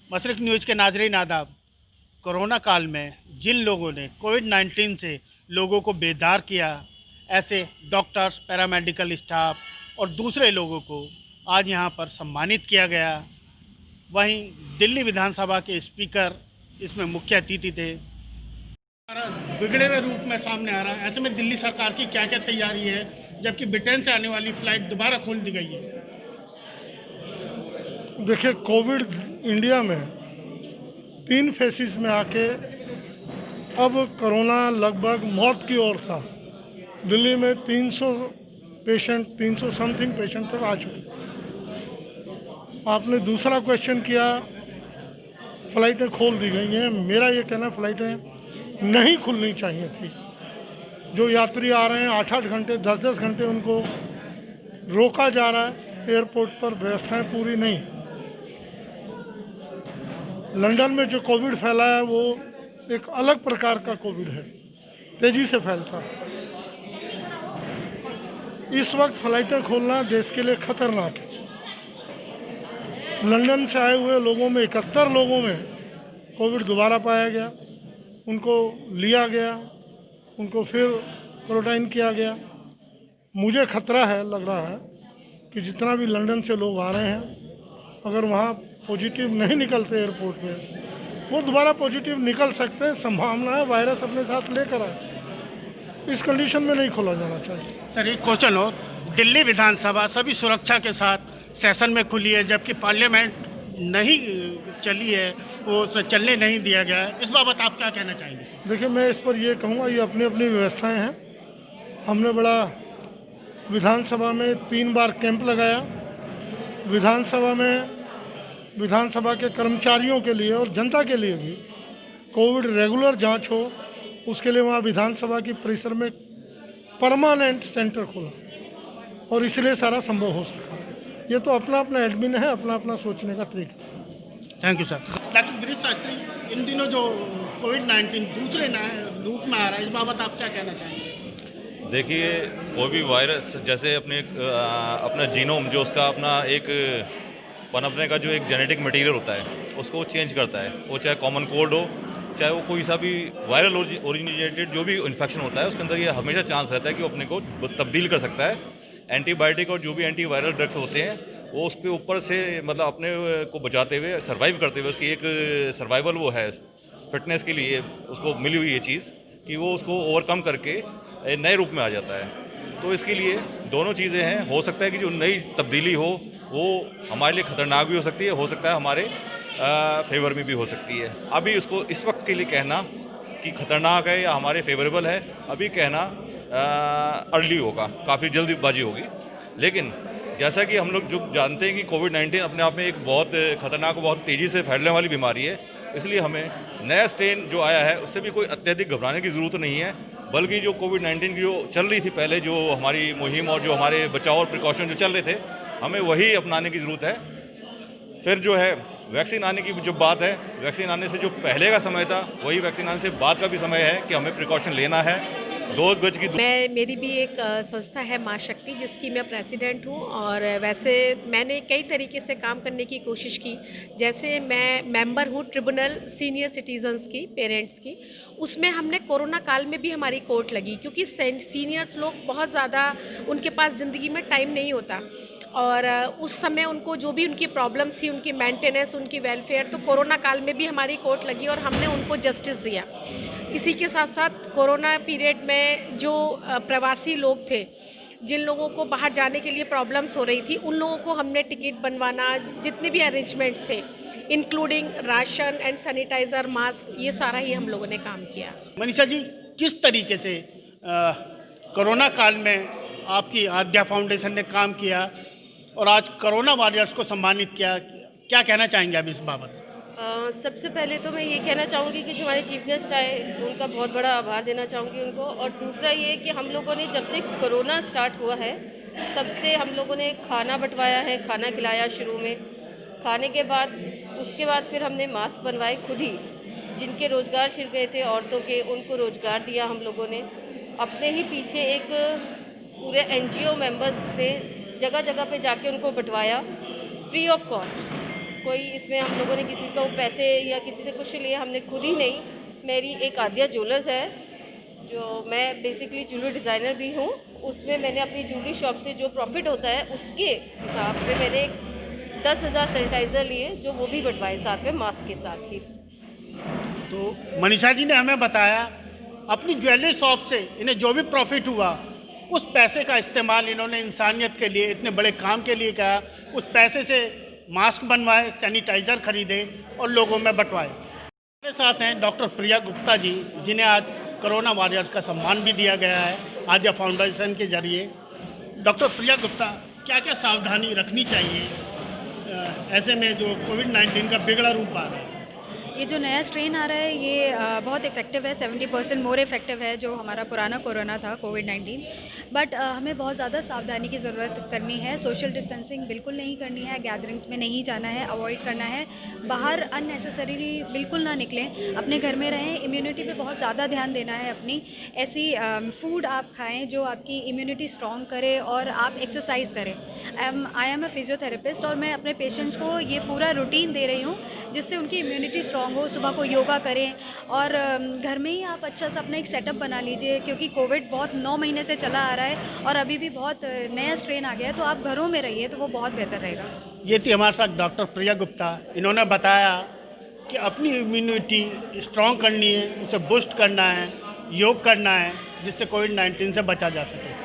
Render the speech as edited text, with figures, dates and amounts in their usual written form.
मशरक़ news के नाज़रीन आदाब। कोरोना काल में जिन लोगों ने कोविड-19 से लोगों को बेदार किया, ऐसे डॉक्टर्स, पैरामेडिकल स्टाफ और दूसरे लोगों को आज यहाँ पर सम्मानित किया गया। वहीं दिल्ली विधानसभा के स्पीकर इसमें मुख्य अतिथि थे। बिगड़े हुए रूप में सामने आ रहा है, ऐसे में दिल्ली सरकार की क्या-क्या तैयारी है, जबकि ब्रिटेन से आने वाली फ्लाइट दोबारा खोल दी गई है? देखिए, कोविड इंडिया में 3 फेसेस में आके अब कोरोना लगभग मौत की ओर था। दिल्ली में 300 समथिंग पेशेंट तक आ चुके। आपने दूसरा क्वेश्चन किया, फ्लाइटें खोल दी गई हैं। मेरा ये कहना, फ्लाइटें नहीं खुलनी चाहिए थी। जो यात्री आ रहे हैं 8-8 घंटे, 10-10 घंटे उनको रोका जा रहा है एयरपोर्ट पर, व्यवस्थाएं पूरी नहीं। लंदन में जो कोविड फैला है वो एक अलग प्रकार का कोविड है, तेजी से फैलता है। इस वक्त फ्लाइटें खोलना देश के लिए खतरनाक है। लंदन से आए हुए लोगों में 71 लोगों में कोविड दोबारा पाया गया, उनको लिया गया, उनको फिर क्वारंटाइन किया गया। मुझे खतरा है, लग रहा है कि जितना भी लंदन से लोग आ रहे हैं, अगर वहाँ पॉजिटिव नहीं निकलते एयरपोर्ट में, वो दोबारा पॉजिटिव निकल सकते हैं। संभावना है वायरस अपने साथ लेकर आए। इस कंडीशन में नहीं खोला जाना चाहिए। सर, एक क्वेश्चन हो, दिल्ली विधानसभा सभी सुरक्षा के साथ सेशन में खुली है, जबकि पार्लियामेंट नहीं चली है, वो चलने नहीं दिया गया है। इस बाबत आप क्या कहना चाहेंगे? देखिए, मैं इस पर ये कहूँगा, ये अपनी अपनी व्यवस्थाएं हैं। हमने बड़ा विधानसभा में 3 बार कैंप लगाया। विधानसभा के कर्मचारियों के लिए और जनता के लिए भी कोविड रेगुलर जांच हो, उसके लिए वहाँ विधानसभा की परिसर में परमानेंट सेंटर खोला, और इसलिए सारा संभव हो सका। ये तो अपना अपना एडमिन है, अपना अपना सोचने का तरीका। Thank you sir. Doctor Girish Shastri, इन दिनों जो कोविड-19 दूसरे रूप में आ रहा है, इस बाबत आप क्या कहना चाहेंगे? देखिए, कोई भी वायरस जैसे अपना जीनोम, जो उसका अपना एक पनपने का जो एक जेनेटिक मटेरियल होता है, उसको चेंज करता है। वो चाहे कॉमन कोल्ड हो, चाहे वो कोई सा भी वायरल ओरिजिनेटेड जो भी इन्फेक्शन होता है, उसके अंदर ये हमेशा चांस रहता है कि वो अपने को तब्दील कर सकता है। एंटीबायोटिक और जो भी एंटीवायरल ड्रग्स होते हैं, वो उसके ऊपर से मतलब अपने को बचाते हुए, सर्वाइव करते हुए, उसकी एक सर्वाइवल वो है, फिटनेस के लिए उसको मिली हुई ये चीज़ कि वो उसको ओवरकम करके नए रूप में आ जाता है। तो इसके लिए दोनों चीज़ें हैं। हो सकता है कि जो नई तब्दीली हो वो हमारे लिए खतरनाक भी हो सकता है हमारे फेवर में भी हो सकती है। अभी उसको इस वक्त के लिए कहना कि खतरनाक है या हमारे फेवरेबल है, अभी कहना अर्ली होगा, काफ़ी जल्दबाजी होगी। लेकिन जैसा कि हम लोग जो जानते हैं कि कोविड-19 अपने आप में एक बहुत खतरनाक, बहुत तेज़ी से फैलने वाली बीमारी है, इसलिए हमें नया स्ट्रेन जो आया है उससे भी कोई अत्यधिक घबराने की ज़रूरत नहीं है, बल्कि जो कोविड-19 की जो चल रही थी पहले, जो हमारी मुहिम और जो हमारे बचाव और प्रिकॉशन जो चल रहे थे, हमें वही अपनाने की ज़रूरत है। फिर जो है वैक्सीन आने की जो बात है, वैक्सीन आने से जो पहले का समय था, वही वैक्सीन आने से बाद का भी समय है कि हमें प्रिकॉशन लेना है। 2 गज की मेरी भी एक संस्था है माँ शक्ति, जिसकी मैं प्रेसिडेंट हूँ। और वैसे मैंने कई तरीके से काम करने की कोशिश की। जैसे मैं मेंबर हूँ ट्रिब्यूनल सीनियर सिटीजन्स की, पेरेंट्स की। उसमें हमने कोरोना काल में भी हमारी कोर्ट लगी, क्योंकि सीनियर्स लोग बहुत ज़्यादा, उनके पास ज़िंदगी में टाइम नहीं होता, और उस समय उनको जो भी उनकी प्रॉब्लम्स थी, उनकी मेंटेनेंस, उनकी वेलफेयर, तो कोरोना काल में भी हमारी कोर्ट लगी और हमने उनको जस्टिस दिया। इसी के साथ साथ कोरोना पीरियड में जो प्रवासी लोग थे, जिन लोगों को बाहर जाने के लिए प्रॉब्लम्स हो रही थी, उन लोगों को हमने टिकट बनवाना, जितने भी अरेंजमेंट्स थे, including ration and sanitiser, mask, ये सारा ही हम लोगों ने काम किया। मनीषा जी, किस तरीके से कोरोना काल में आपकी आद्या फाउंडेशन ने काम किया और आज कोरोना वॉरियर्स को सम्मानित किया, क्या कहना चाहेंगे आप इस बाबत? सबसे पहले तो मैं ये कहना चाहूँगी कि जो हमारे चीफ गेस्ट आए, उनका बहुत बड़ा आभार देना चाहूँगी उनको। और दूसरा ये कि हम लोगों ने जब से कोरोना स्टार्ट हुआ है, तब से हम लोगों ने खाना बंटवाया है, खाना खिलाया शुरू में। खाने के बाद उसके बाद फिर हमने मास्क बनवाए खुद ही। जिनके रोज़गार छिड़ गए थे औरतों के, उनको रोज़गार दिया हम लोगों ने। अपने ही पीछे एक पूरे NGO मेंबर्स ने जगह जगह पे जाके उनको बंटवाया फ्री ऑफ कॉस्ट। कोई इसमें हम लोगों ने किसी को पैसे या किसी से कुछ लिए हमने खुद ही नहीं। मेरी एक आद्या ज्वेलर्स है, जो मैं बेसिकली ज्वेलरी डिज़ाइनर भी हूँ। उसमें मैंने अपनी ज्वेलरी शॉप से जो प्रॉफिट होता है उसके हिसाब पे मैंने 10,000 सैनिटाइज़र लिए, जो वो भी बंटवाए साथ में मास्क के साथ ही। तो मनीषा जी ने हमें बताया अपनी ज्वेलरी शॉप से इन्हें जो भी प्रॉफिट हुआ उस पैसे का इस्तेमाल इन्होंने इंसानियत के लिए, इतने बड़े काम के लिए किया। उस पैसे से मास्क बनवाए, सैनिटाइज़र खरीदे और लोगों में बंटवाए। हमारे साथ हैं डॉक्टर प्रिया गुप्ता जी, जिन्हें आज कोरोना वॉरियर्स का सम्मान भी दिया गया है आद्या फाउंडेशन के जरिए। डॉक्टर प्रिया गुप्ता, क्या क्या सावधानी रखनी चाहिए ऐसे में जो कोविड-19 का बिगड़ा रूप आ रहा है? ये जो नया स्ट्रेन आ रहा है ये बहुत इफ़ेक्टिव है, 70% मोर इफ़ेक्टिव है जो हमारा पुराना कोरोना था कोविड-19। बट हमें बहुत ज़्यादा सावधानी की ज़रूरत करनी है। सोशल डिस्टेंसिंग बिल्कुल नहीं करनी है, गैदरिंग्स में नहीं जाना है, अवॉइड करना है, बाहर अननेसेसरीली बिल्कुल ना निकलें, अपने घर में रहें। इम्यूनिटी पे बहुत ज़्यादा ध्यान देना है अपनी। ऐसी फूड आप खाएं जो आपकी इम्यूनिटी स्ट्रॉन्ग करे और आप एक्सरसाइज करें। आई एम अ फिजियोथेरेपिस्ट और मैं अपने पेशेंट्स को ये पूरा रूटीन दे रही हूँ जिससे उनकी इम्यूनिटी स्ट्रॉन्ग हो। सुबह को योगा करें और घर में ही आप अच्छा सा अपना एक सेटअप बना लीजिए, क्योंकि कोविड बहुत 9 महीने से चला आ रहा है और अभी भी बहुत नया स्ट्रेन आ गया है, तो आप घरों में रहिए तो वो बहुत बेहतर रहेगा। ये थी हमारे साथ डॉक्टर प्रिया गुप्ता। इन्होंने बताया कि अपनी इम्यूनिटी स्ट्रॉन्ग करनी है, उसे बूस्ट करना है, योग करना है, जिससे कोविड-19 से बचा जा सके।